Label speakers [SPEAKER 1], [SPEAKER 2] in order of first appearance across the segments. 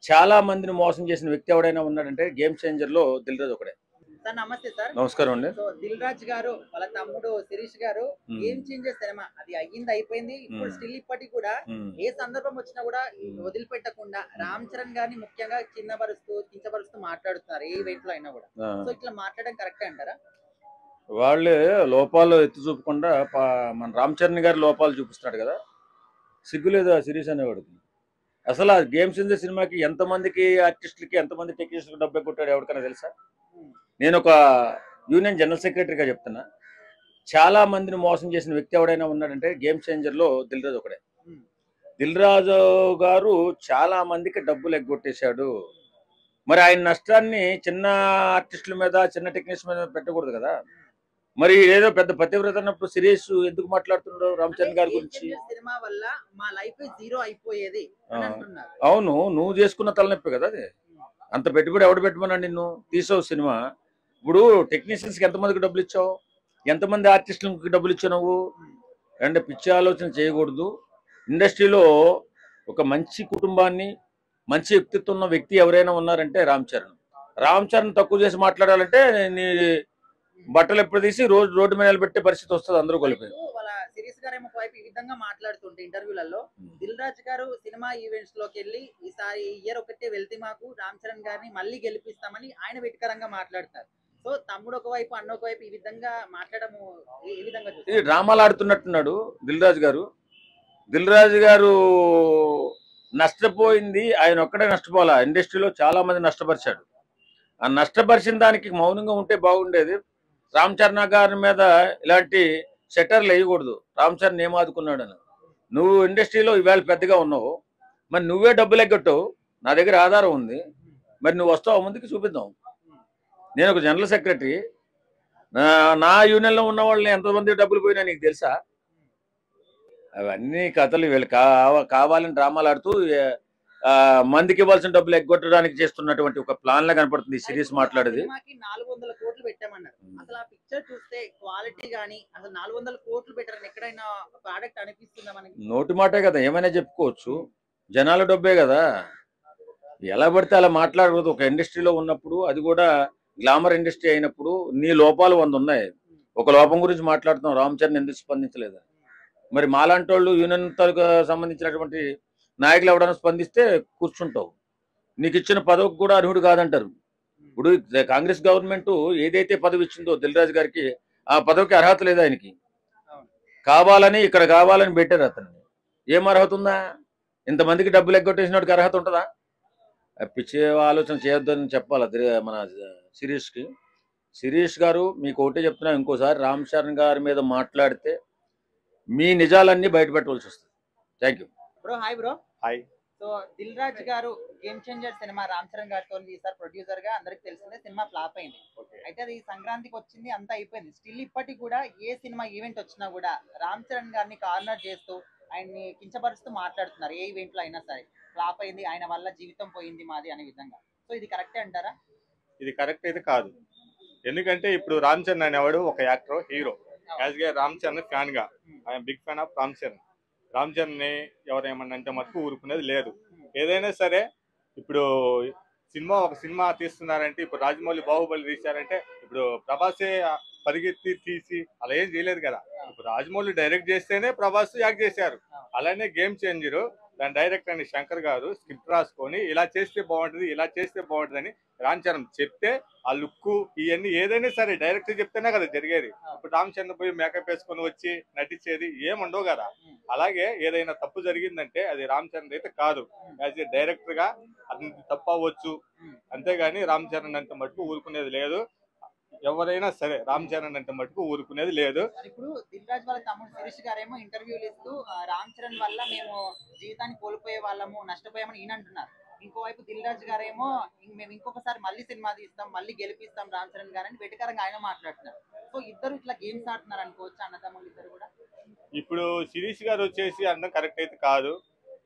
[SPEAKER 1] చాలా మందిని మోసం చేసిన వ్యక్తి ఎవడైనా ఉన్నాడంటే గేమ్ చేంజర్‌లో 'దిల్ రాజు' ఒకడే.
[SPEAKER 2] సార్ నమస్తే సార్.
[SPEAKER 1] నమస్కారం అండి.
[SPEAKER 2] సో 'దిల్ రాజు' గారు వాళ్ళ తమ్ముడు 'శిరీష్' గారు
[SPEAKER 1] హ్మ్.
[SPEAKER 2] గేమ్ చేంజర్ సినిమా అది అయిపోయింది. ఇప్పుడు
[SPEAKER 1] హ్మ్.
[SPEAKER 2] స్టిల్ ఇప్పటికి కూడా
[SPEAKER 1] హ్మ్.
[SPEAKER 2] ఏ సందర్భం వచ్చినా కూడా
[SPEAKER 1] హ్మ్.
[SPEAKER 2] వదిలిపెట్టకుండా రామ్ చరణ్ గారిని ముఖ్యంగా కించపరుస్తూ మాట్లాడుతున్నారు. ఏ ఈవెంట్ లో అయినా కూడా.
[SPEAKER 1] ఆ!
[SPEAKER 2] సో ఇట్లా మాట్లాడడం కరెక్టే అంటారా?
[SPEAKER 1] వాళ్ళే లోపాలు ఎత్తి చూపకుండా మన 'రామ్ చరణ్' గారి లోపాలు చూపిస్తున్నాడు కదా! సిగ్గు లేదా 'శిరీష్' అనేవాడికి. అసలు ఆ 'గేమ్ చేంజర్' సినిమాకి ఎంతమందికి ఆర్టిస్టులకి, ఎంతమంది టెక్నీషియన్‌కి డబ్బు ఎగ్గొట్టాడో ఎవరికైనా తెలుసా?
[SPEAKER 2] ఉమ్,
[SPEAKER 1] నేనొక యూనియన్ జనరల్ సెక్రటరీగా చెప్తున్నా. చాలా మందిని మోసం చేసిన వ్యక్తి ఎవడైనా ఉన్నాడంటే గేమ్ చేంజర్‌లో 'దిల్ రాజు' ఒకడే.
[SPEAKER 2] ఉమ్,
[SPEAKER 1] 'దిల్ రాజు' గారు చాలా మందికి డబ్బులు ఎగ్గొట్టేశాడు. మరి ఆయన నష్టాన్ని చిన్న ఆర్టిస్టుల మీద, చిన్న టెక్నీషియన్ మీద పెట్టకూడదు కదా! మరి ఏదో పెద్ద పతివ్రత అన్నప్పుడు 'శిరీష్' ఎందుకు మాట్లాడుతున్నాడు 'రామ్
[SPEAKER 2] అంటే
[SPEAKER 1] చరణ్' గారి
[SPEAKER 2] గేమ్
[SPEAKER 1] గురించి?
[SPEAKER 2] చేంజర్ సినిమా వల్ల మా లైఫ్ జీరో అయిపోయేది
[SPEAKER 1] ఆ!
[SPEAKER 2] అని అంటున్నారు.
[SPEAKER 1] అవును. నువ్వు చేసుకున్న తలనొప్పే కదా అది. అంత పెట్టుబడి ఎవడు పెట్టమన్నాడు నిన్ను? తీసావు సినిమా. ఇప్పుడు టెక్నీషియన్స్‌కి ఎంతమందికి డబ్బులిచ్చావు? ఎంతమంది ఆర్టిస్టులకి డబ్బులిచ్చావు నువ్వు? అంటే పిచ్చి ఆలోచన చేయకూడదు. ఇండస్ట్రీలో ఒక మంచి కుటుంబాన్ని, మంచి వ్యక్తిత్వం ఉన్న వ్యక్తి ఎవరైనా ఉన్నారంటే 'రామ్ చరణ్'. 'రామ్ చరణ్' తక్కువ చేసి మాట్లాడాలంటే నీ బట్టలు ఎప్పుడు తీసి రోడ్డు మీద నిలబెట్టే పరిస్థితి వస్తది అందరూ
[SPEAKER 2] మరి
[SPEAKER 1] కలిపి.
[SPEAKER 2] ఇప్పుడు వాళ్ళ శిరీష్ గారేమో ఒకవైపు ఈ విధంగా మాట్లాడుతుంటే ఇంటర్వ్యూలలో దిల్ రాజు గారు సినిమా ఈవెంట్స్ లోకి వెళ్ళి ఈసారి ఈ ఇయర్ ఒకటే వెళ్తే మాకు రామ్ చరణ్ గారిని మళ్ళీ గెలిపిస్తామని ఆయన వెటికరంగా మాట్లాడతారు. సో తమ్ముడు ఒకవైపు అన్న ఒకవైపు ఈ విధంగా మాట్లాడము ఏ విధంగా
[SPEAKER 1] ఇది
[SPEAKER 2] చూస్తారు?
[SPEAKER 1] డ్రామాలు ఆడుతున్నట్టున్నాడు 'దిల్ రాజు' గారు. 'దిల్ రాజు' గారు నష్టపోయింది ఆయన ఒక్కడే నష్టపోలా. ఇండస్ట్రీలో చాలా మంది నష్టపరిచాడు. ఆ నష్టపరిచిన దానికి మౌనంగా ఉంటే బాగుండేది. 'రామ్ చరణ్' గారి మీద ఇలాంటి షట్టర్లు వేయకూడదు. 'రామ్ చరణ్' ఏం ఆదుకున్నాడని. నువ్వు ఇండస్ట్రీలో ఈవేళ పెద్దగా ఉన్నావు. మరి నువ్వే డబ్బులు ఎగ్గొట్టావు. నా దగ్గర ఆధారం ఉంది. మరి నువ్వు వస్తావా ముందుకి చూపిద్దాం. నేను ఒక జనరల్ సెక్రటరీ. నా నా యూనియన్‌లో ఉన్న వాళ్ళని ఎంతమంది డబ్బులు పోయినా నీకు తెలుసా? అవన్నీ కథలు వీళ్ళు కావాలని డ్రామాలు ఆడుతూ మందికి ఇవ్వాల్సిన డబ్బులు ఎగ్గొట్టడానికి చేస్తున్నటువంటి ఒక ప్లాన్ లా కనపడుతుంది ఈ
[SPEAKER 2] మరి
[SPEAKER 1] సిరీస్
[SPEAKER 2] ఇప్పుడు ఆ
[SPEAKER 1] మాట్లాడేది.
[SPEAKER 2] సినిమాకి 400 కోట్లు పెట్టామన్నారు. అసలు ఆ పిక్చర్ చూస్తే క్వాలిటీ గానీ అసలు 400 కోట్లు పెట్టారని ఎక్కడైనా ప్రోడక్ట్ అనిపిస్తుందా మనకి?
[SPEAKER 1] నోటి మాటే కదా ఏమైనా చెప్పుకోవచ్చు. జనాల డబ్బే కదా. ఎలా పడితే అలా మాట్లాడకూడదు. ఒక ఇండస్ట్రీలో ఉన్నప్పుడు, అది కూడా గ్లామర్ ఇండస్ట్రీ అయినప్పుడు నీ లోపాలు 100 ఉన్నాయి. ఒక లోపం గురించి మాట్లాడుతున్నాం 'రామ్ చరణ్' ఎందుకు స్పందించలేదు? మరి మాలాంటి వాళ్ళు యూనియన్ తాలూకా సంబంధించినటువంటి నాయకులు ఎవడైనా స్పందిస్తే కూర్చుంటావు. నీకు ఇచ్చిన పదవికి కూడా అర్హుడు కాదంటారు. ఇప్పుడు కాంగ్రెస్ గవర్నమెంట్ ఏదైతే పదవి ఇచ్చిందో 'దిల్ రాజు' గారికి, ఆ పదవికి అర్హత లేదు ఆయనకి.
[SPEAKER 2] అవును.
[SPEAKER 1] కావాలని ఇక్కడ కావాలని పెట్టారు అతన్ని. ఏం అర్హత ఉందా? ఇంతమందికి డబ్బులు ఎగ్గొట్టేసినోడికి అర్హత ఉంటుందా? పిచ్చే ఆలోచన చేయొద్దని చెప్పాలి మన శిరీష్కి. శిరీష్ గారు మీకు ఒకటే చెప్తున్నా, ఇంకోసారి 'రామ్ చరణ్' గారి మీద మాట్లాడితే మీ నిజాలన్నీ బయట పెట్టవలసి వస్తుంది. Thank you.
[SPEAKER 2] Bro hi bro.
[SPEAKER 3] Hi.
[SPEAKER 2] So Dil Raju garu game changer cinema Ram Charan గారితో తీశారు ప్రొడ్యూసర్ గా, అందరికి తెలిసిందే సినిమా ఫ్లాప్ అయింది.
[SPEAKER 3] ఓకే.
[SPEAKER 2] అయితే అది సంక్రాంతికి వచ్చింది, అంతా అయిపోయింది. స్టిల్ ఇప్పటికి కూడా ఏ సినిమా ఈవెంట్ వచ్చినా కూడా రామ్ చరణ్ గారిని కార్నర్ చేస్తూ ఆయన్ని కించపరుస్తూ మాట్లాడుతున్నారు. ఏ ఈవెంట్ లో అయినా సరే ఫ్లాప్ అయింది, ఆయన వల్ల జీవితం పోయింది మాది అనే విధంగా. సో ఇది కరెక్టే అంటారా?
[SPEAKER 3] ఇది కరెక్ట్ అయితే కాదు. ఎందుకంటే ఇప్పుడు రామ్ చరణ్ అనేవాడు ఒక యాక్టర్, హీరో. యాజ్ గా రామ్ చరణ్ ఫ్యాన్ గా I'm big fan of Ram Charan. Ram Charan ని ఎవరేమన్నా అంటే మటుకు ఊరుకునేది లేదు. ఏదైనా సరే ఇప్పుడు ఒక సినిమా తీస్తున్నారంటే, ఇప్పుడు రాజమౌళి బాహుబలి తీశారంటే ఇప్పుడు ప్రభాసే పరిగెత్తి తీసి అలా ఏం చేయలేదు కదా. ఇప్పుడు రాజమౌళి డైరెక్ట్ చేస్తేనే ప్రభాస్ యాక్ట్ చేశారు. అలానే గేమ్ చేంజర్ దాని డైరెక్టర్ అని శంకర్ గారు స్క్రిప్ట్ రాసుకొని ఇలా చేస్తే బాగుంటుంది, ఇలా చేస్తే బాగుంటుంది అని రామ్ చరణ్ చెప్తే ఆ లుక్ ఇవన్నీ ఏదైనా సరే డైరెక్టర్ చెప్తేనే కదా జరిగేది. ఇప్పుడు రామ్ చరణ్ పోయి మేకప్ వేసుకొని వచ్చి నటించేది ఏముండవు కదా. అలాగే ఏదైనా తప్పు జరిగిందంటే అది రామ్ చరణ్ అయితే కాదు. యాజ్ ఏ డైరెక్టర్ గా అది తప్పు అవ్వచ్చు, అంతేగాని రామ్ చరణ్ అంటే మటుకు ఊరుకునేది లేదు. ఎవరైనా సరే రామ్ చరణ్ అంటే మటుకు ఊరుకునేది లేదు.
[SPEAKER 2] ఇప్పుడు దిల్ రాజు వాళ్ళ తమ్ముడు శిరీష్ గారేమో ఇంటర్వ్యూలు ఇస్తూ రామ్ చరణ్ వల్ల మేము జీవితాన్ని కోల్పోయే వాళ్ళము, నష్టపోయామని ఈయన అంటున్నారు. ఇంకోవైపు దిల్ రాజు గారేమో మేము ఇంకొకసారి మళ్ళీ సినిమా తీస్తాం, మళ్ళీ గెలిపిస్తాం రామ్ చరణ్ గారని వెటకరంగా ఆయన మాట్లాడుతున్నారు. సో ఇద్దరు ఇట్లా గేమ్స్ ఆడుతున్నారు అనుకోవచ్చు, అన్నదమ్ములు ఇద్దరు కూడా.
[SPEAKER 3] ఇప్పుడు శిరీష్ గారు వచ్చేసి అనడం కరెక్ట్ అయితే కాదు.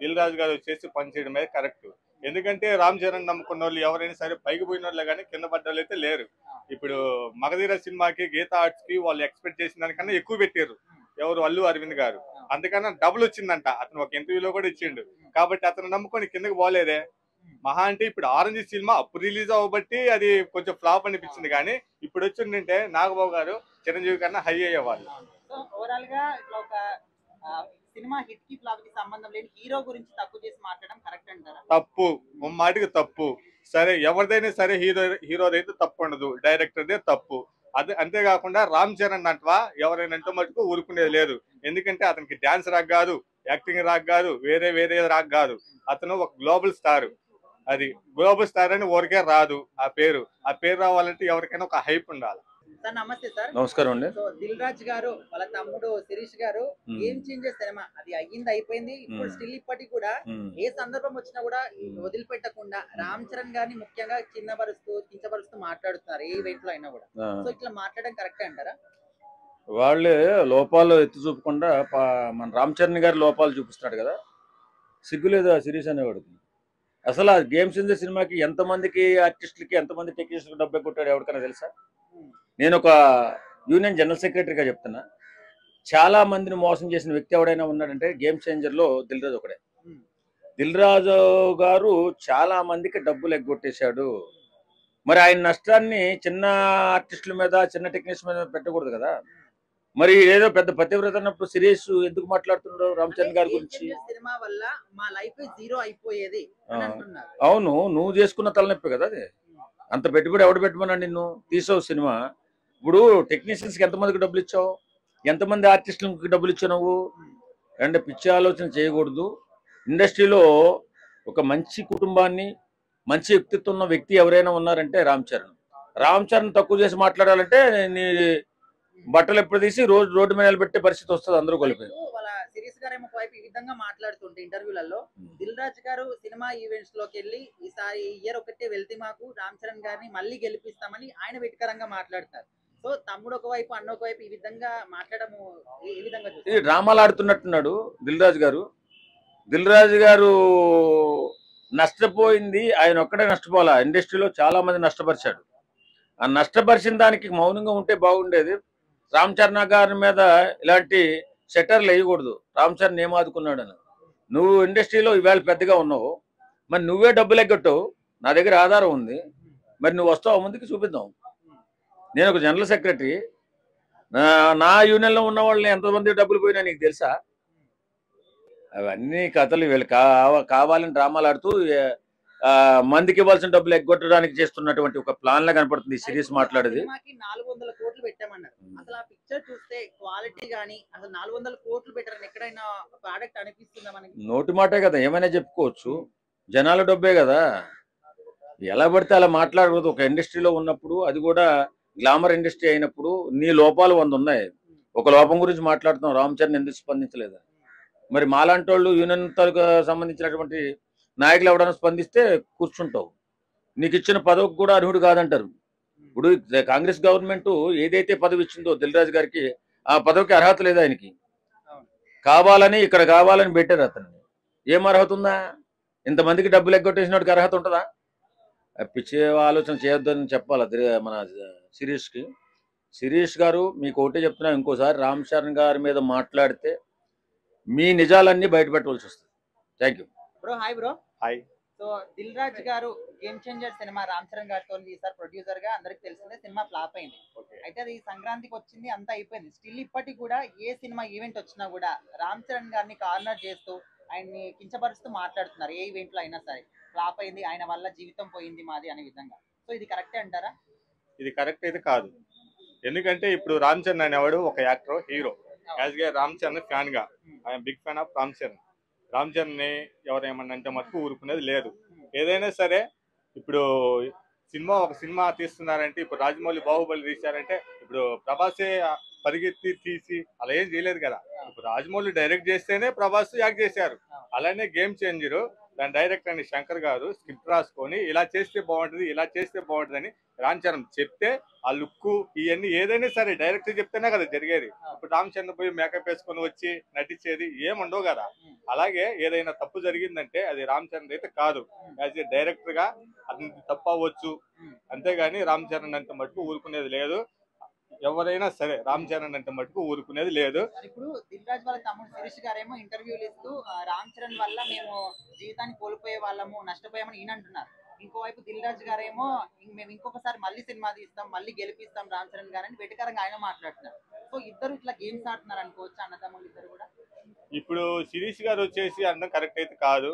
[SPEAKER 3] దిల్ రాజు గారు వచ్చేసి పనిచేయడం అయితే కరెక్ట్. ఎందుకంటే రామ్ చరణ్ నమ్ముకున్న వాళ్ళు ఎవరైనా సరే పైకి పోయిన వాళ్ళే కానీ కింద పడ్డ వాళ్ళు అయితే లేరు. ఇప్పుడు మగధీర సినిమాకి గీతా ఆర్ట్స్ కి వాళ్ళు ఎక్స్పెక్ట్ చేసిన దానికన్నా ఎక్కువ పెట్టారు. ఎవరు? అల్లు అరవింద్ గారు. అందుకన్నా డబుల్ వచ్చిందంట. అతను ఒక ఇంటర్వ్యూలో కూడా ఇచ్చిండు. కాబట్టి అతను నమ్ముకొని కిందకి పోలేదే. మహా అంటే ఇప్పుడు ఆరెంజ్ సినిమా అప్పుడు రిలీజ్ అవ్వబట్టి అది కొంచెం ఫ్లాప్ అనిపించింది, కానీ ఇప్పుడు వచ్చిందంటే నాగబాబు గారు చిరంజీవి కన్నా హై అయ్యేవాళ్ళు.
[SPEAKER 2] సో ఓవరాల్ గా ఇట్లా ఒక సినిమా హిట్ కి ఫ్లాప్ కి సంబంధం లేని హీరో గురించి తక్కువ చేసి మాట్లాడడం కరెక్ట్ అంటారా?
[SPEAKER 3] తప్పు, మాటికి తప్పు. సరే ఎవరిదైనా సరే హీరోదైతే తప్పు ఉండదు, డైరెక్టర్దే తప్పు. అదే అంతేకాకుండా రామ్ చరణ్ అంటవా ఎవరైనా అంటే మటుకు ఊరుకునేది లేదు. ఎందుకంటే అతనికి డాన్స్ రాక్ కాదు, యాక్టింగ్ రాక్ కాదు, వేరే రాక్ కాదు. అతను ఒక గ్లోబల్ స్టార్. అది గ్లోబల్ స్టార్ అని ఊరికే రాదు. ఆ పేరు రావాలంటే ఎవరికైనా ఒక హైప్ ఉండాలి.
[SPEAKER 2] సార్ నమస్తే సార్.
[SPEAKER 1] నమస్కారం అండి.
[SPEAKER 2] సో దిల్ రాజు గారు వాళ్ళ తమ్ముడు శిరీష్ గారు గేమ్ చేంజర్ సినిమా అది అయిపోయింది. ఇప్పుడు స్టిల్ ఇప్పటికి కూడా ఏ సందర్భం వచ్చినా కూడా వదిలిపెట్టకుండా రామ్ చరణ్ గారిని ముఖ్యంగా కించపరుస్తూ మాట్లాడుతున్నారు ఏ ఈవెంట్ లో అయినా కూడా. సో ఇట్లా మాట్లాడడం కరెక్టే అంటారా?
[SPEAKER 1] వాళ్ళే లోపాలు ఎత్తి చూపకుండా మన రామ్ చరణ్ గారి లోపాలు చూపిస్తున్నాడు కదా, సిగ్గులేదు ఆ సిరీస్ అనేవాడికి. అసలు ఆ గేమ్ చేంజర్ సినిమాకి ఎంతమందికి ఆర్టిస్టులకి ఎంతమంది టెక్నీషియన్కి డబ్బే కొట్టాడు ఎవరికైనా తెలుసా? నేను ఒక యూనియన్ జనరల్ సెక్రటరీగా చెప్తున్నా, చాలా మందిని మోసం చేసిన వ్యక్తి ఎవడైనా ఉన్నాడంటే గేమ్ చేంజర్లో దిల్ రాజు ఒకడే. దిల్ రాజు గారు చాలా మందికి డబ్బులు ఎగ్గొట్టేశాడు. మరి ఆయన నష్టాన్ని చిన్న ఆర్టిస్టుల మీద చిన్న టెక్నీషియన్ మీద పెట్టకూడదు కదా. మరి ఏదో పెద్ద పతివ్రత అన్నప్పుడు సిరీస్ ఎందుకు మాట్లాడుతున్నాడు రామ్ చరణ్ గారి గురించి?
[SPEAKER 2] సినిమా వల్ల మా లైఫ్ జీరో అయిపోయేది అని అంటున్నారు.
[SPEAKER 1] అవును, నువ్వు చేసుకున్న తలనొప్పి కదా అది. అంత పెట్టుబడి ఎవడు పెట్టమన్నాడు నిన్ను? తీసావు సినిమా. ఇప్పుడు టెక్నీషియన్స్కి ఎంతమందికి డబ్బులు ఇచ్చావు, ఎంతమంది ఆర్టిస్టులకు డబ్బులు ఇచ్చావు నువ్వు? అంటే పిచ్చి ఆలోచన చేయకూడదు. ఇండస్ట్రీలో ఒక మంచి కుటుంబాన్ని మంచి వ్యక్తిత్వం ఉన్న వ్యక్తి ఎవరైనా ఉన్నారంటే రామ్ చరణ్. రామ్ చరణ్ తక్కువ చేసి మాట్లాడాలంటే నీ బట్టలు ఎప్పుడు తీసి రోడ్డు మీద నిలబెట్టే పరిస్థితి వస్తుంది అందరూ కలిపి.
[SPEAKER 2] వాళ్ళ సిరీస్ గారు ఏమో వైపు ఈ విధంగా మాట్లాడుతుంటే ఇంటర్వ్యూలలో దిల్ రాజు గారు సినిమా ఈవెంట్స్ లోకి వెళ్ళి ఈసారి ఇయర్ ఒకటే వెళ్తే మాకు రామ్ చరణ్ గారిని మళ్ళీ గెలిపిస్తామని ఆయన వెటికరంగా మాట్లాడతారు. సో తమ్ముడు ఒకవైపు అన్న ఒకవైపు ఈ విధంగా మాట్లాడము ఏ విధంగా
[SPEAKER 1] ఇది డ్రామాలు ఆడుతున్నట్టున్నాడు దిల్ రాజు గారు. దిల్ రాజు గారు నష్టపోయింది ఆయన ఒక్కడే నష్టపోవాలా, ఇండస్ట్రీలో చాలా మంది నష్టపరిచాడు. ఆ నష్టపరిచిన దానికి మౌనంగా ఉంటే బాగుండేది. రామ్ చరణ్ గారి మీద ఇలాంటి సెటర్లు వేయకూడదు. రామ్ చరణ్ ఏం ఆదుకున్నాడు అని. నువ్వు ఇండస్ట్రీలో ఇవాళ పెద్దగా ఉన్నావు, మరి నువ్వే డబ్బులు ఎగ్గొట్టావు. నా దగ్గర ఆధారం ఉంది, మరి నువ్వు వస్తావు ముందుకు చూపిద్దాం. నేను ఒక జనరల్ సెక్రటరీ, నా యూనియన్లో ఉన్న వాళ్ళని ఎంతమంది డబ్బులు పోయినా నీకు తెలుసా? అవన్నీ కథలు వీళ్ళు కావాలని డ్రామాలు ఆడుతూ మందికి ఇవ్వాల్సిన డబ్బులు ఎగ్గొట్టడానికి చేస్తున్నటువంటి ఒక ప్లాన్ లా కనపడుతుంది ఈ సిరీస్ మాట్లాడేది.
[SPEAKER 2] 400 కోట్లు పెట్టామన్నారు. అసలు ఆ పిక్చర్ చూస్తే క్వాలిటీ గానీ అసలు 400 కోట్లు పెట్టారని ఎక్కడైనా ప్రోడక్ట్ అనిపిస్తుందా మనకి?
[SPEAKER 1] నోటి మాటే కదా, ఏమైనా చెప్పుకోవచ్చు. జనాల డబ్బే కదా, ఎలా పడితే అలా మాట్లాడకూడదు. ఒక ఇండస్ట్రీలో ఉన్నప్పుడు, అది కూడా గ్లామర్ ఇండస్ట్రీ అయినప్పుడు నీ లోపాలు 100 ఉన్నాయి. ఒక లోపం గురించి మాట్లాడుతున్నాం, రామ్ చరణ్ ఎందుకు స్పందించలేదు? మరి మాలాంటి వాళ్ళు యూనియన్ సంబంధించినటువంటి నాయకులు ఎవడైనా స్పందిస్తే కూర్చుంటావు. నీకు ఇచ్చిన పదవికి కూడా అర్హుడు కాదంటారు. ఇప్పుడు కాంగ్రెస్ గవర్నమెంట్ ఏదైతే పదవి ఇచ్చిందో దిల్ రాజు గారికి, ఆ పదవికి అర్హత లేదు ఆయనకి. కావాలని ఇక్కడ కావాలని పెట్టారు అతన్ని. ఏం అర్హత ఉందా? ఇంతమందికి డబ్బులు ఎగ్గొట్టేసినోడికి అర్హత ఉంటుందా? పిచ్చే ఆలోచన చేయొద్దని చెప్పాలి మన శిరీష్కి. శిరీష్ గారు మీకు ఒకటే చెప్తున్నా, ఇంకోసారి రామ్ చరణ్ గారి మీద మాట్లాడితే మీ నిజాలన్నీ బయటపెట్టవలసి వస్తుంది. Thank you
[SPEAKER 2] bro. Hi bro.
[SPEAKER 3] Hi.
[SPEAKER 2] So Dil Raju garu game changer cinema Ram Charan గారితో ఈసారి ప్రొడ్యూసర్ గా అందరికి తెలిసిందే సినిమా ఫ్లాప్ అయింది. అయితే అది సంక్రాంతికి వచ్చింది, అంతా అయిపోయింది. స్టిల్ ఇప్పటికి కూడా ఏ సినిమా ఈవెంట్ వచ్చినా కూడా రామ్ చరణ్ గారిని కార్నర్ చేస్తూ ఆయన్ని కించపరుస్తూ మాట్లాడుతున్నారు. ఏ ఈవెంట్ లో అయినా సరే ఫ్లాప్ అయింది, ఆయన వల్ల జీవితం పోయింది మాది అనే విధంగా. సో ఇది కరెక్టే అంటారా?
[SPEAKER 3] ఇది కరెక్ట్ అయితే కాదు. ఎందుకంటే ఇప్పుడు రామ్ చరణ్ అనేవాడు ఒక యాక్టర్, హీరో. యాజ్ గా రామ్ చరణ్ ఫ్యాన్ గా I'm big fan of Ram Charan. Ram Charan ని ఎవరేమన్నా అంటే మటుకు ఊరుకునేది లేదు. ఏదైనా సరే ఇప్పుడు ఒక సినిమా తీస్తున్నారంటే, ఇప్పుడు రాజమౌళి బాహుబలి తీశారంటే ఇప్పుడు ప్రభాసే పరిగెత్తి తీసి అలా ఏం చేయలేదు కదా. ఇప్పుడు రాజమౌళి డైరెక్ట్ చేస్తేనే ప్రభాస్ యాక్ట్ చేశారు. అలానే గేమ్ చేంజర్ దాని డైరెక్టర్ అని శంకర్ గారు స్క్రిప్ట్ రాసుకొని ఇలా చేస్తే బాగుంటుంది, ఇలా చేస్తే బాగుంటుంది అని రామ్ చరణ్ చెప్తే ఆ లుక్ ఇవన్నీ ఏదైనా సరే డైరెక్టర్ చెప్తేనే కదా జరిగేది. ఇప్పుడు రామ్ చరణ్ పోయి మేకప్ వేసుకొని వచ్చి నటించేది ఏముండవు కదా. అలాగే ఏదైనా తప్పు జరిగిందంటే అది రామ్ చరణ్ అయితే కాదు. యాజ్ ఏ డైరెక్టర్ గా అది తప్పు అవ్వచ్చు, అంతేగాని రామ్ చరణ్ అంత మటుకు ఊరుకునేది లేదు. ఎవరైనా సరే రామ్ చరణ్ అంటే మటుకు ఊరుకునేది లేదు.
[SPEAKER 2] ఇప్పుడు దిల్ రాజు వాళ్ళ తమ్ముడు శిరీష్ గారేమో ఇంటర్వ్యూలు ఇస్తూ రామ్ చరణ్ వల్ల మేము జీవితాన్ని కోల్పోయే వాళ్ళము నష్టపోయామని ఈయన అంటున్నారు. ఇంకోవైపు దిల్ రాజు గారేమో మేము ఇంకొకసారి మళ్ళీ సినిమా తీస్తాం మళ్ళీ గెలిపిస్తాం రామ్ చరణ్ గారని వెటకారంగా ఆయన మాట్లాడుతున్నారు. సో ఇద్దరు ఇట్లా గేమ్స్ ఆడుతున్నారు అనుకోవచ్చు అన్నదమ్ములు ఇద్దరు కూడా.
[SPEAKER 3] ఇప్పుడు శిరీష్ గారు వచ్చేసి అనడం కరెక్ట్ అయితే కాదు,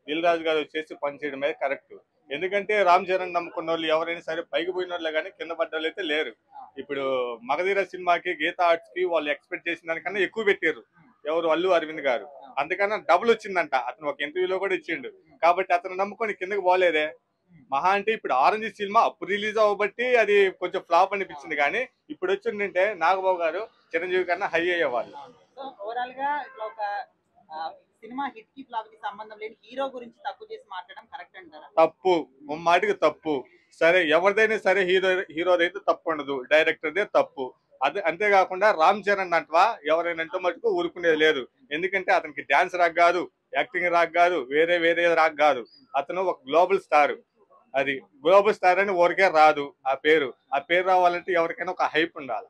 [SPEAKER 3] దిల్ రాజు గారు వచ్చేసి పనిచేయడమే కరెక్ట్. ఎందుకంటే రామ్ చరణ్ నమ్ముకున్న వాళ్ళు ఎవరైనా సరే పైకి పోయిన వాళ్ళే కానీ కింద పడ్డ వాళ్ళు అయితే లేరు. ఇప్పుడు మగధీర సినిమాకి గీతా ఆర్ట్స్ కి వాళ్ళు ఎక్స్పెక్ట్ చేసిన దానికన్నా ఎక్కువ పెట్టారు. ఎవరు? అల్లు అరవింద్ గారు. అందుకన్నా డబుల్ వచ్చిందంట. అతను ఒక ఇంటర్వ్యూలో కూడా ఇచ్చిండు. కాబట్టి అతను నమ్ముకొని కిందకి పోలేదే. మహా అంటే ఇప్పుడు ఆరెంజ్ సినిమా అప్పుడు రిలీజ్ అవ్వబట్టి అది కొంచెం ఫ్లాప్ అనిపించింది, కానీ ఇప్పుడు వచ్చిందంటే నాగబాబు గారు చిరంజీవి కన్నా హై అయ్యేవాళ్ళు.
[SPEAKER 2] సో ఓవరాల్ గా ఇట్లా ఒక సినిమా హిట్ కి ఫ్లాప్ కి సంబంధం లేని హీరో గురించి తక్కువ చేసి మాట్లాడడం కరెక్ట్ అంటారా?
[SPEAKER 3] తప్పు, మాటికి తప్పు. సరే ఎవరిదైనా సరే హీరోదైతే తప్పు ఉండదు, డైరెక్టర్దే తప్పు. అది అంతేకాకుండా రామ్ చరణ్ అంటవా ఎవరైనా అంటే మటుకు ఊరుకునేది లేదు. ఎందుకంటే అతనికి డాన్స్ రాక్ కాదు, యాక్టింగ్ రాక్ కాదు, వేరే రాక్ కాదు. అతను ఒక గ్లోబల్ స్టార్. అది గ్లోబల్ స్టార్ అని ఊరికే రాదు ఆ పేరు. ఆ పేరు రావాలంటే ఎవరికైనా ఒక హైప్ ఉండాలి.